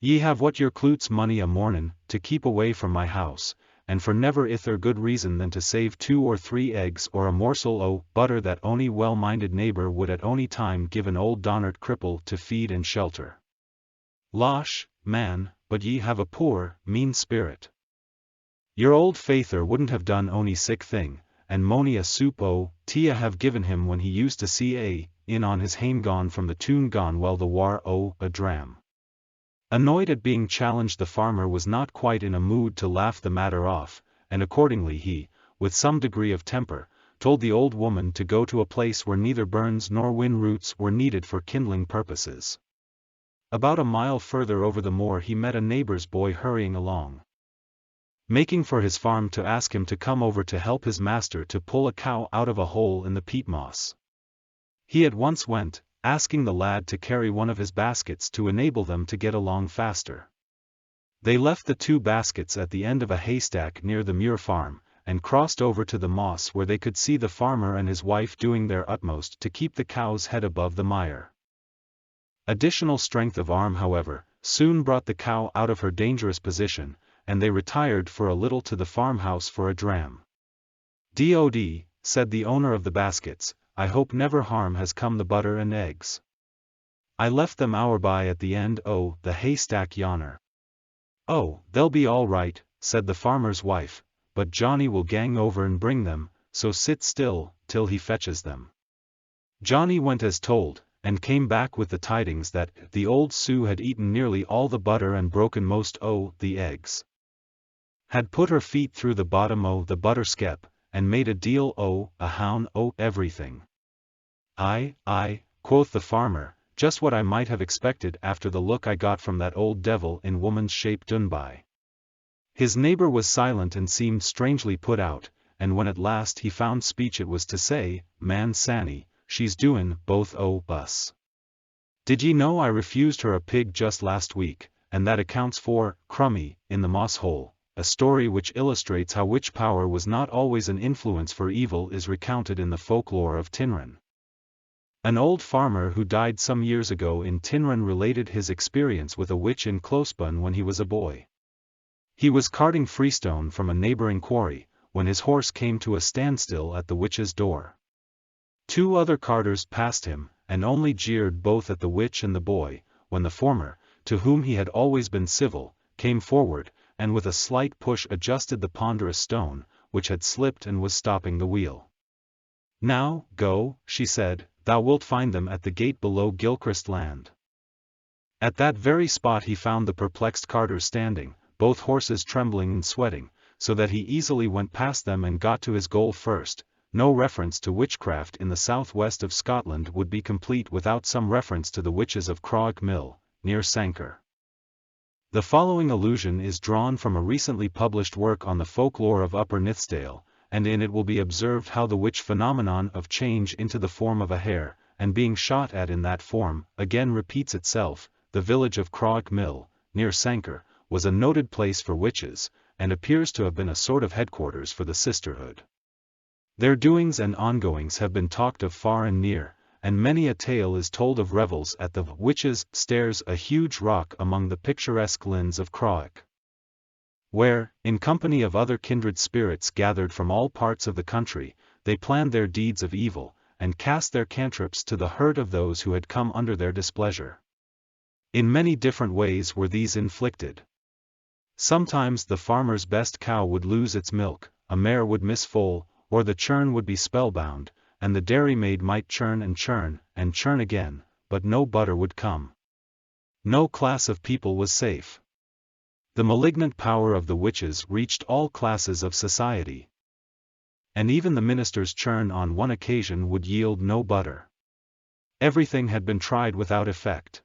Ye have what your cloots money a mornin', to keep away from my house, and for never ither good reason than to save 2 or 3 eggs or a morsel o' butter that ony well-minded neighbor would at ony time give an old donert cripple to feed and shelter. Losh, man, but ye have a poor, mean spirit. Your old Father wouldn't have done ony sick thing, and mony a soup o' tea have given him when he used to see in on his hame gone from the tune gone well the war o' a dram. Annoyed at being challenged, the farmer was not quite in a mood to laugh the matter off, and accordingly he, with some degree of temper, told the old woman to go to a place where neither burns nor whin roots were needed for kindling purposes. About a mile further over the moor he met a neighbor's boy hurrying along, making for his farm to ask him to come over to help his master to pull a cow out of a hole in the peat moss. He at once went, asking the lad to carry one of his baskets to enable them to get along faster. They left the 2 baskets at the end of a haystack near the Muir farm, and crossed over to the moss where they could see the farmer and his wife doing their utmost to keep the cow's head above the mire. Additional strength of arm, however, soon brought the cow out of her dangerous position, and they retired for a little to the farmhouse for a dram. "Dod," said the owner of the baskets, "I hope never harm has come the butter and eggs. I left them hour by at the end o' the haystack yonner." "Oh, they'll be all right," said the farmer's wife, "but Johnny will gang over and bring them, so sit still till he fetches them." Johnny went as told, and came back with the tidings that the old Sioux had eaten nearly all the butter and broken most o' the eggs, had put her feet through the bottom o' the butter skep, and made a deal o' a hound o' everything. "Aye," quoth the farmer, "just what I might have expected after the look I got from that old devil in woman's shape done by." His neighbor was silent and seemed strangely put out, and when at last he found speech it was to say, "Man Sanny, she's doin' both o' us. Did ye know I refused her a pig just last week, and that accounts for Crummy in the moss hole." A story which illustrates how witch power was not always an influence for evil is recounted in the folklore of Tinran. An old farmer who died some years ago in Tinran related his experience with a witch in Closebun when he was a boy. He was carting freestone from a neighboring quarry, when his horse came to a standstill at the witch's door. 2 other carters passed him, and only jeered both at the witch and the boy, when the former, to whom he had always been civil, came forward, and with a slight push adjusted the ponderous stone, which had slipped and was stopping the wheel. "Now, go," she said, "thou wilt find them at the gate below Gilchrist Land." At that very spot he found the perplexed carters standing, both horses trembling and sweating, so that he easily went past them and got to his goal first. No reference to witchcraft in the southwest of Scotland would be complete without some reference to the witches of Croagh Mill, near Sanquhar. The following allusion is drawn from a recently published work on the folklore of Upper Nithsdale, and in it will be observed how the witch phenomenon of change into the form of a hare, and being shot at in that form, again repeats itself. The village of Croagh Mill, near Sanquhar, was a noted place for witches, and appears to have been a sort of headquarters for the sisterhood. Their doings and ongoings have been talked of far and near, and many a tale is told of revels at the Witches' Stairs, a huge rock among the picturesque glens of Croagh, where, in company of other kindred spirits gathered from all parts of the country, they planned their deeds of evil, and cast their cantrips to the hurt of those who had come under their displeasure. In many different ways were these inflicted. Sometimes the farmer's best cow would lose its milk, a mare would miss foal, or the churn would be spellbound, and the dairymaid might churn and churn again, but no butter would come. No class of people was safe. The malignant power of the witches reached all classes of society. And even the minister's churn on one occasion would yield no butter. Everything had been tried without effect.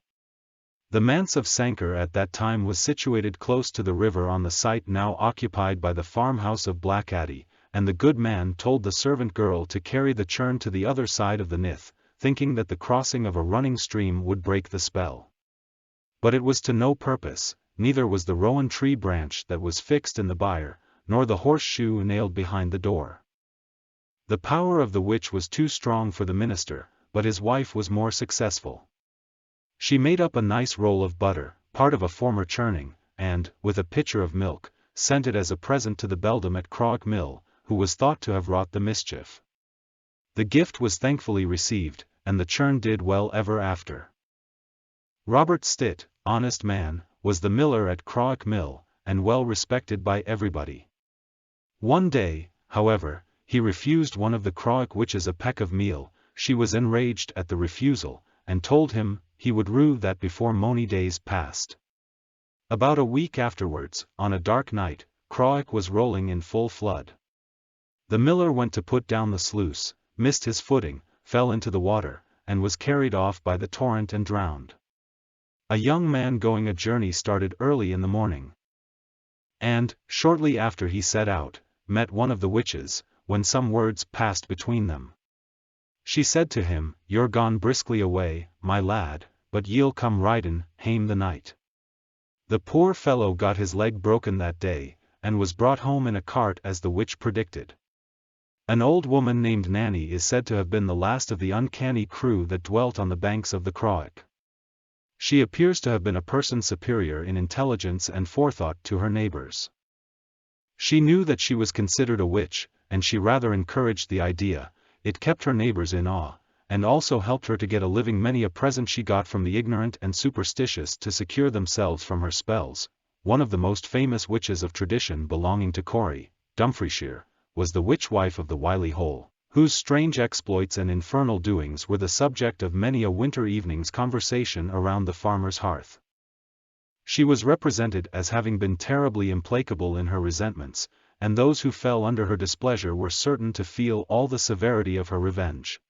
The manse of Sanquhar at that time was situated close to the river on the site now occupied by the farmhouse of Blackaddy, and the good man told the servant girl to carry the churn to the other side of the nith, thinking that the crossing of a running stream would break the spell. But it was to no purpose, neither was the rowan tree branch that was fixed in the byre, nor the horseshoe nailed behind the door. The power of the witch was too strong for the minister, but his wife was more successful. She made up a nice roll of butter, part of a former churning, and, with a pitcher of milk, sent it as a present to the beldam at Croagh Mill, who was thought to have wrought the mischief. The gift was thankfully received, and the churn did well ever after. Robert Stitt, honest man, was the miller at Croagh Mill, and well respected by everybody. One day, however, he refused one of the Croic witches a peck of meal. She was enraged at the refusal, and told him he would rue that before mony days passed. About a week afterwards, on a dark night, Croic was rolling in full flood. The miller went to put down the sluice, missed his footing, fell into the water, and was carried off by the torrent and drowned. A young man going a journey started early in the morning, and, shortly after he set out, met one of the witches, when some words passed between them. She said to him, "You're gone briskly away, my lad, but ye'll come ridin' hame the night." The poor fellow got his leg broken that day, and was brought home in a cart as the witch predicted. An old woman named Nanny is said to have been the last of the uncanny crew that dwelt on the banks of the Croic. She appears to have been a person superior in intelligence and forethought to her neighbors. She knew that she was considered a witch, and she rather encouraged the idea. It kept her neighbors in awe, and also helped her to get a living. Many a present she got from the ignorant and superstitious to secure themselves from her spells. One of the most famous witches of tradition belonging to Corry, Dumfriesshire, was the witch-wife of the wily Hole, whose strange exploits and infernal doings were the subject of many a winter evening's conversation around the farmer's hearth. She was represented as having been terribly implacable in her resentments, and those who fell under her displeasure were certain to feel all the severity of her revenge.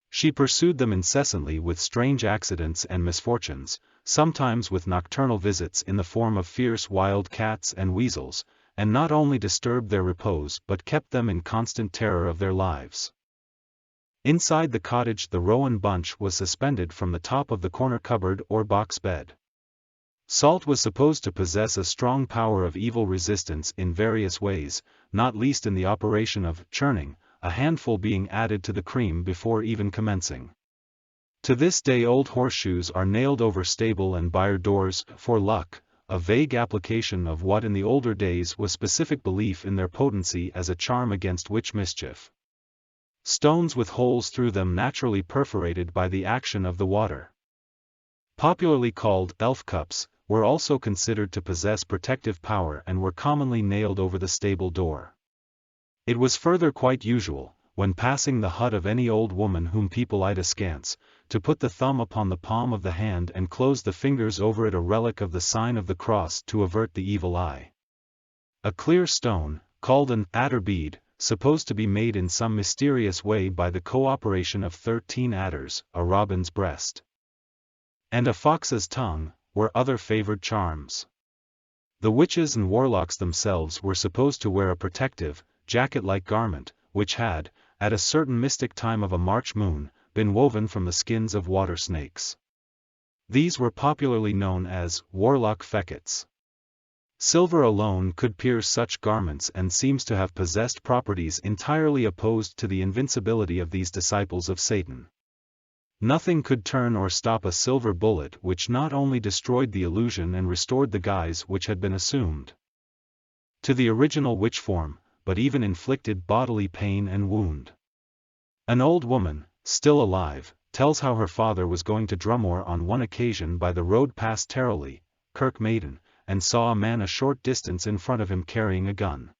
She pursued them incessantly with strange accidents and misfortunes, sometimes with nocturnal visits in the form of fierce wild cats and weasels, and not only disturbed their repose but kept them in constant terror of their lives. Inside the cottage the rowan bunch was suspended from the top of the corner cupboard or box bed. Salt was supposed to possess a strong power of evil resistance in various ways, not least in the operation of churning, a handful being added to the cream before even commencing. To this day old horseshoes are nailed over stable and byre doors for luck, a vague application of what in the older days was specific belief in their potency as a charm against witch mischief. Stones with holes through them naturally perforated by the action of the water, popularly called elf cups, were also considered to possess protective power and were commonly nailed over the stable door. It was further quite usual, when passing the hut of any old woman whom people eyed askance, to put the thumb upon the palm of the hand and close the fingers over it, a relic of the sign of the cross to avert the evil eye. A clear stone, called an adder bead, supposed to be made in some mysterious way by the cooperation of 13 adders, a robin's breast, and a fox's tongue, were other favored charms. The witches and warlocks themselves were supposed to wear a protective, jacket-like garment, which had, at a certain mystic time of a March moon, been woven from the skins of water snakes. These were popularly known as warlock feckets. Silver alone could pierce such garments and seems to have possessed properties entirely opposed to the invincibility of these disciples of Satan. Nothing could turn or stop a silver bullet which not only destroyed the illusion and restored the guise which had been assumed to the original witch form, but even inflicted bodily pain and wound. An old woman, still alive, tells how her father was going to Drumore on one occasion by the road past Terrowley, Kirk Maiden, and saw a man a short distance in front of him carrying a gun.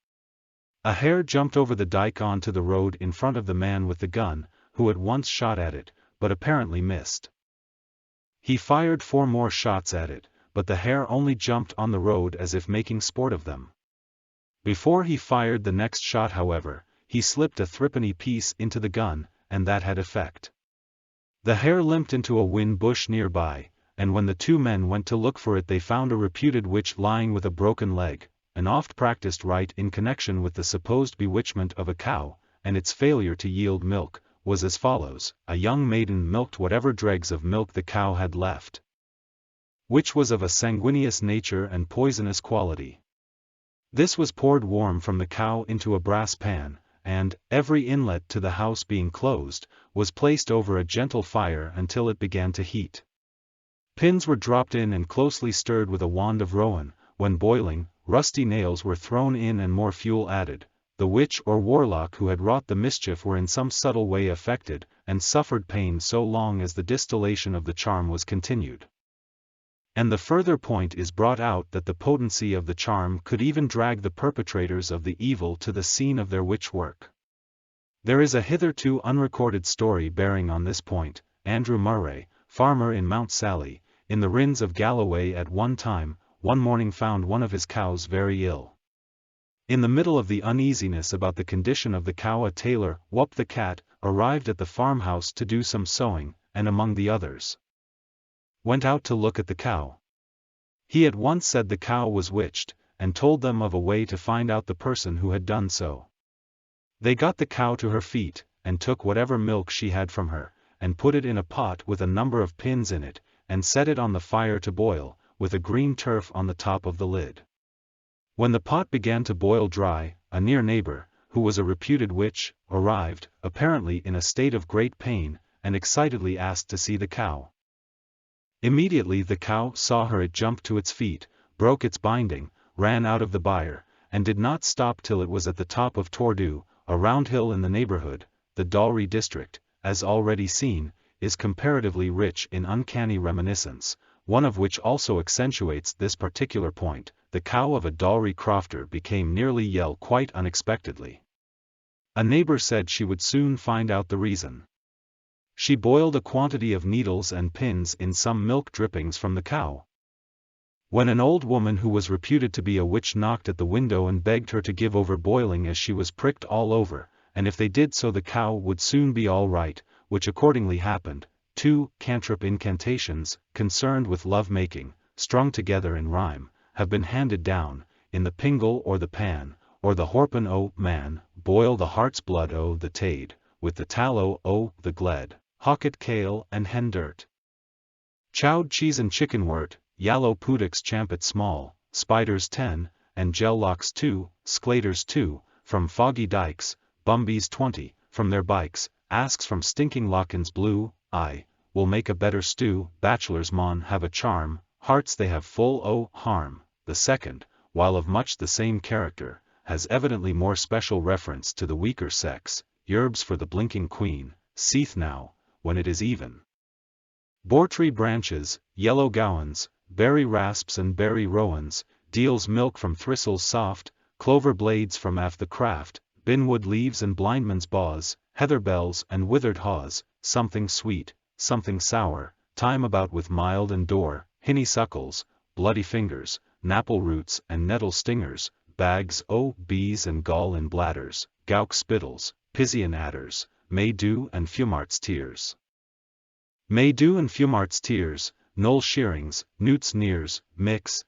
A hare jumped over the dyke onto the road in front of the man with the gun, who at once shot at it, but apparently missed. He fired 4 more shots at it, but the hare only jumped on the road as if making sport of them. Before he fired the next shot, however, he slipped a threepenny piece into the gun, and that had effect. The hare limped into a whin bush nearby, and when the 2 men went to look for it they found a reputed witch lying with a broken leg, an oft-practiced rite in connection with the supposed bewitchment of a cow, and its failure to yield milk, was as follows: a young maiden milked whatever dregs of milk the cow had left, which was of a sanguineous nature and poisonous quality. This was poured warm from the cow into a brass pan, and, every inlet to the house being closed, was placed over a gentle fire until it began to heat. Pins were dropped in and closely stirred with a wand of rowan. When boiling, rusty nails were thrown in and more fuel added. The witch or warlock who had wrought the mischief were in some subtle way affected, and suffered pain so long as the distillation of the charm was continued. And the further point is brought out that the potency of the charm could even drag the perpetrators of the evil to the scene of their witch work. There is a hitherto unrecorded story bearing on this point. Andrew Murray, farmer in Mount Sally, in the Rins of Galloway at one time, one morning found one of his cows very ill. In the middle of the uneasiness about the condition of the cow, a tailor, Whup the cat, arrived at the farmhouse to do some sewing, and among the others, went out to look at the cow. He at once said the cow was witched, and told them of a way to find out the person who had done so. They got the cow to her feet, and took whatever milk she had from her, and put it in a pot with a number of pins in it, and set it on the fire to boil, with a green turf on the top of the lid. When the pot began to boil dry, a near neighbor, who was a reputed witch, arrived, apparently in a state of great pain, and excitedly asked to see the cow. Immediately the cow saw her, it jumped to its feet, broke its binding, ran out of the byre, and did not stop till it was at the top of Tordu, a round hill in the neighborhood. The Dalry district, as already seen, is comparatively rich in uncanny reminiscence, one of which also accentuates this particular point. The cow of a Dalry crofter became nearly yell quite unexpectedly. A neighbor said she would soon find out the reason. She boiled a quantity of needles and pins in some milk drippings from the cow. When an old woman who was reputed to be a witch knocked at the window and begged her to give over boiling, as she was pricked all over, and if they did so the cow would soon be all right, which accordingly happened. 2 cantrip incantations, concerned with love-making, strung together in rhyme, have been handed down, in the Pingle or the Pan, or the Horpen o' Man. Boil the heart's blood o' the Tade, with the tallow o' the Gled, Hocket kale and hen dirt. Chowd cheese and chicken wort, yallow pudix champit small, spiders 10, and gellocks 2, sclaters 2, from foggy dikes, bumbies 20, from their bikes, asks from stinking lockins blue, will make a better stew. Bachelors maun have a charm, hearts they have full o' harm. The second, while of much the same character, has evidently more special reference to the weaker sex. Yerbs for the blinking queen, seeth now, when it is even. Bortree branches, yellow gowans, berry rasps and berry rowans, deals milk from thistles soft, clover blades from aft the craft, binwood leaves and blindman's baws, heather bells and withered haws, something sweet, something sour, time about with mild and door, honeysuckles, bloody fingers, napple roots and nettle stingers, bags o' bees and gall in bladders, gowk spittles, pizian adders, May-dew and fumart's tears. May-dew and fumart's tears, knoll shearings, newts nears, mix,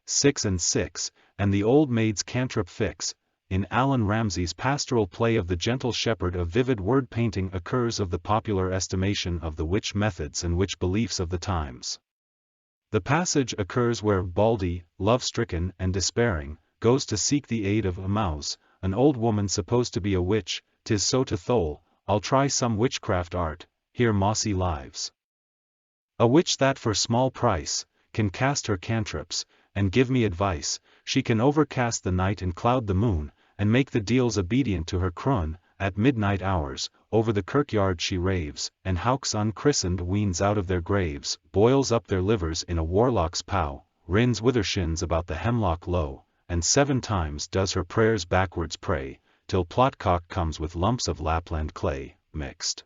6 and 6, and the old maid's cantrip fix. In Alan Ramsay's pastoral play of The Gentle Shepherd a vivid word painting occurs of the popular estimation of the witch methods and witch beliefs of the times. The passage occurs where Baldy, love-stricken and despairing, goes to seek the aid of a mouse, an old woman supposed to be a witch. "'Tis so to thole, I'll try some witchcraft art, here mossy lives. A witch that for small price, can cast her cantrips, and give me advice. She can overcast the night and cloud the moon, and make the deals obedient to her crone. At midnight hours, over the kirkyard she raves, and houks unchristened weans out of their graves, boils up their livers in a warlock's pow, rins withershins about the hemlock low, and 7 times does her prayers backwards pray, till Plotcock comes with lumps of Lapland clay, mixed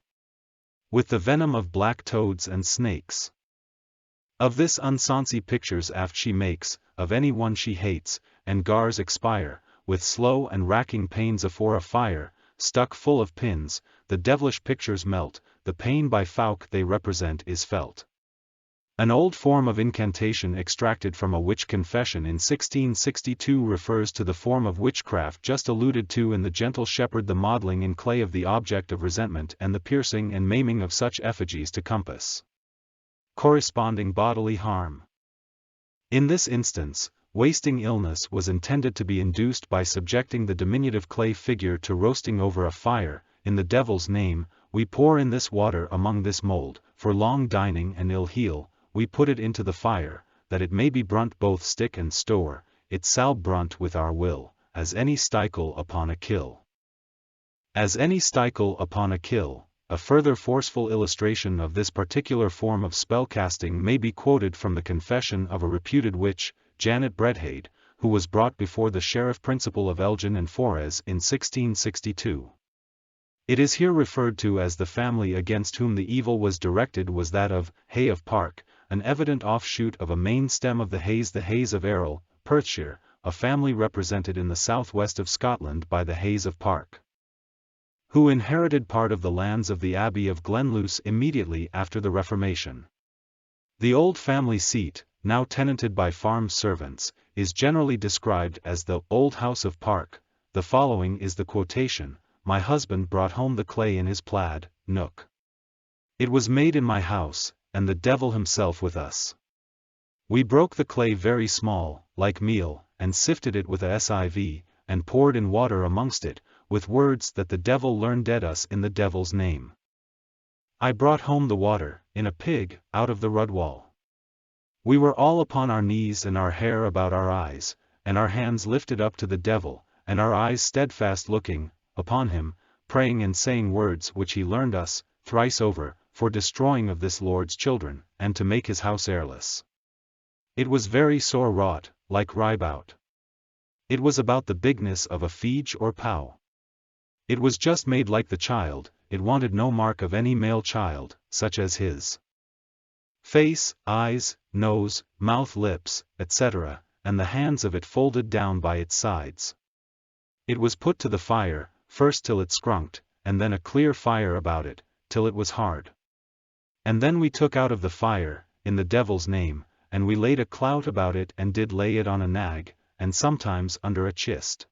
with the venom of black toads and snakes. Of this unsonsy pictures aft she makes, of any one she hates, and gars expire, with slow and racking pains afore a fire, stuck full of pins. The devilish pictures melt, the pain by Fouke they represent is felt." An old form of incantation extracted from a witch confession in 1662 refers to the form of witchcraft just alluded to in The Gentle Shepherd, the modeling in clay of the object of resentment and the piercing and maiming of such effigies to compass corresponding bodily harm. In this instance, wasting illness was intended to be induced by subjecting the diminutive clay figure to roasting over a fire. "In the devil's name, we pour in this water among this mold, for long dining and ill heal, we put it into the fire, that it may be brunt both stick and store, it sall brunt with our will, as any stickle upon a kill." As any stickle upon a kill, A further forceful illustration of this particular form of spellcasting may be quoted from the confession of a reputed witch, Janet Bredhade, who was brought before the sheriff principal of Elgin and Forres in 1662. It is here referred to as the family against whom the evil was directed was that of Hay of Park, an evident offshoot of a main stem of the Hays of Errol, Perthshire, a family represented in the southwest of Scotland by the Hays of Park, who inherited part of the lands of the Abbey of Glenluce immediately after the Reformation. The old family seat, now tenanted by farm servants, is generally described as the Old House of Park. The following is the quotation: "My husband brought home the clay in his plaid, nook. It was made in my house, and the devil himself with us. We broke the clay very small, like meal, and sifted it with a sieve, and poured in water amongst it, with words that the devil learned at us in the devil's name. I brought home the water, in a pig, out of the Rudwall. We were all upon our knees and our hair about our eyes, and our hands lifted up to the devil, and our eyes steadfast looking upon him, praying and saying words which he learned us, thrice over, for destroying of this Lord's children, and to make his house airless. It was very sore wrought, like ribout. It was about the bigness of a feege or pow. It was just made like the child, it wanted no mark of any male child, such as his face, eyes, nose, mouth, lips, etc., and the hands of it folded down by its sides. It was put to the fire, first till it skrunked, and then a clear fire about it, till it was hard. And then we took out of the fire, in the devil's name, and we laid a clout about it and did lay it on a nag, and sometimes under a chist.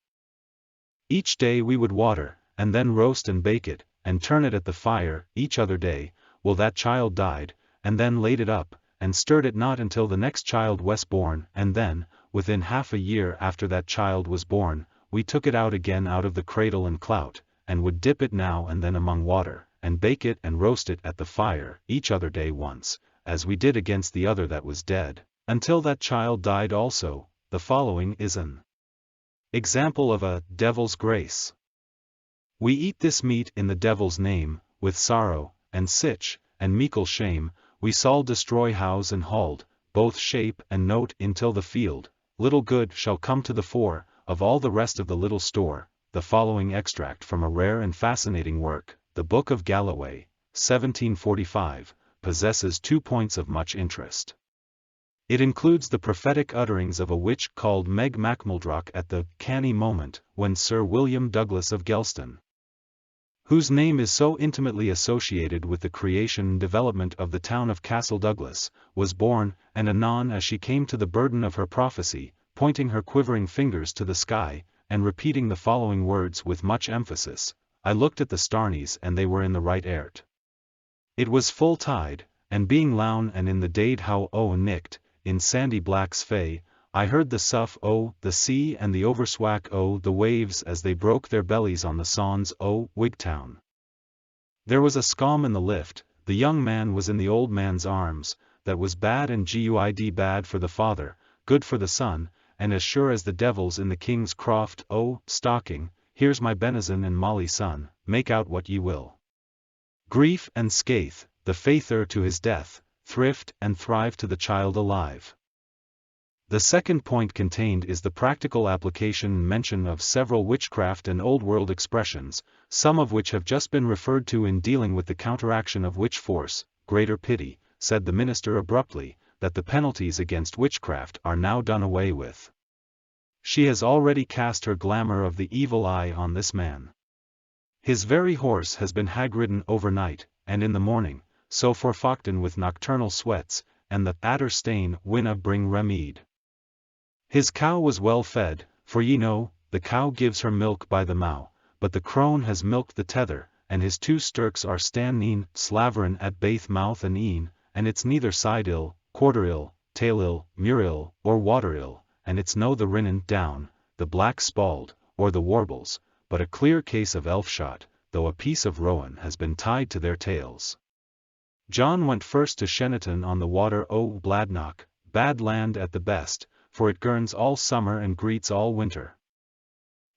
Each day we would water, and then roast and bake it, and turn it at the fire, each other day, well that child died, and then laid it up, and stirred it not until the next child was born, and then, within half a year after that child was born, we took it out again out of the cradle and clout, and would dip it now and then among water, and bake it and roast it at the fire, each other day once, as we did against the other that was dead, until that child died also. The following is an example of a devil's grace. We eat this meat in the devil's name, with sorrow, and sich, and meikle shame, we sall destroy house and hold, both shape and note until the field, little good shall come to the fore, of all the rest of the little store. The following extract from a rare and fascinating work, the Book of Galloway, 1745, possesses 2 points of much interest. It includes the prophetic utterings of a witch called Meg Macmuldrock at the canny moment when Sir William Douglas of Gelston, whose name is so intimately associated with the creation and development of the town of Castle Douglas, was born, and anon as she came to the burden of her prophecy, pointing her quivering fingers to the sky, and repeating the following words with much emphasis: I looked at the starnies and they were in the right airt. It was full tide, and being lown and in the dade how o nicked, in sandy black's fay, I heard the sough o the sea and the overswack o the waves as they broke their bellies on the sonds o Wigtown. There was a scum in the lift, the young man was in the old man's arms, that was bad and good bad for the father, good for the son, and as sure as the devil's in the king's croft o stocking, here's my benison and Molly son, make out what ye will. Grief and scathe, the faither to his death, thrift and thrive to the child alive. The second point contained is the practical application and mention of several witchcraft and old world expressions, some of which have just been referred to in dealing with the counteraction of witch force. Greater pity, said the minister abruptly, that the penalties against witchcraft are now done away with. She has already cast her glamour of the evil eye on this man. His very horse has been hag-ridden overnight, and in the morning, so forfochten with nocturnal sweats, and the adder stain winna bring remead. His cow was well fed, for ye know, the cow gives her milk by the mow, but the crone has milked the tether, and his 2 stirks are staneen slaverin at baith mouth and een, and it's neither side ill, quarter ill, tail ill, muir ill, or water ill, and it's no the rinnan down, the black spald, or the warbles, but a clear case of elf-shot, though a piece of rowan has been tied to their tails. John went first to Sheniton on the water o Bladnoch, bad land at the best, for it girns all summer and greets all winter.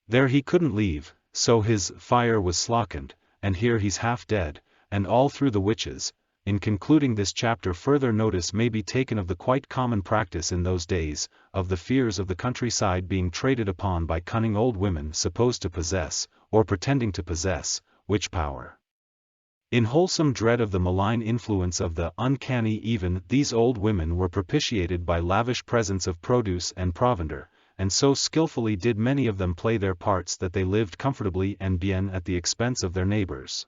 There he couldn't leave, so his fire was slockened, and here he's half dead, and all through the witches. In concluding this chapter, further notice may be taken of the quite common practice in those days, of the fears of the countryside being traded upon by cunning old women supposed to possess, or pretending to possess, witch power. In wholesome dread of the malign influence of the uncanny even, these old women were propitiated by lavish presents of produce and provender, and so skillfully did many of them play their parts that they lived comfortably and bien at the expense of their neighbors,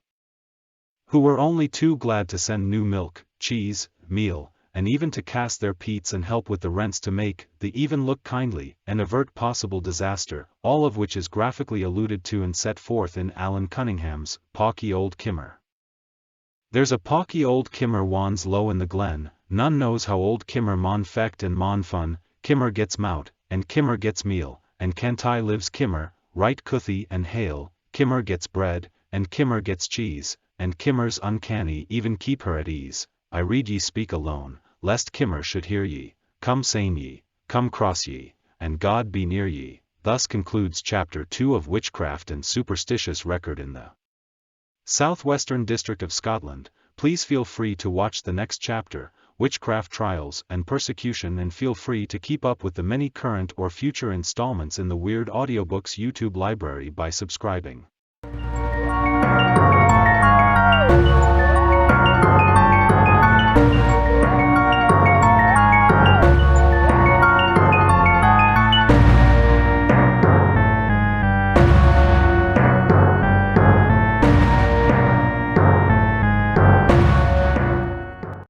who were only too glad to send new milk, cheese, meal, and even to cast their peats and help with the rents to make the even look kindly, and avert possible disaster, all of which is graphically alluded to and set forth in Alan Cunningham's Pawky Old Kimmer. There's a pawky old Kimmer wans low in the glen, none knows how old Kimmer mon fecht and mon fun, Kimmer gets mout, and Kimmer gets meal, and Cantai lives Kimmer, right cuthy and hale, Kimmer gets bread, and Kimmer gets cheese, and Kimmer's uncanny even keep her at ease. I read ye speak alone, lest Kimmer should hear ye, come sane ye, come cross ye, and God be near ye. Thus concludes Chapter 2 of Witchcraft and Superstitious record in the Southwestern District of Scotland. Please feel free to watch the next chapter, Witchcraft Trials and Persecution, and feel free to keep up with the many current or future installments in the Weird Audiobooks YouTube library by subscribing.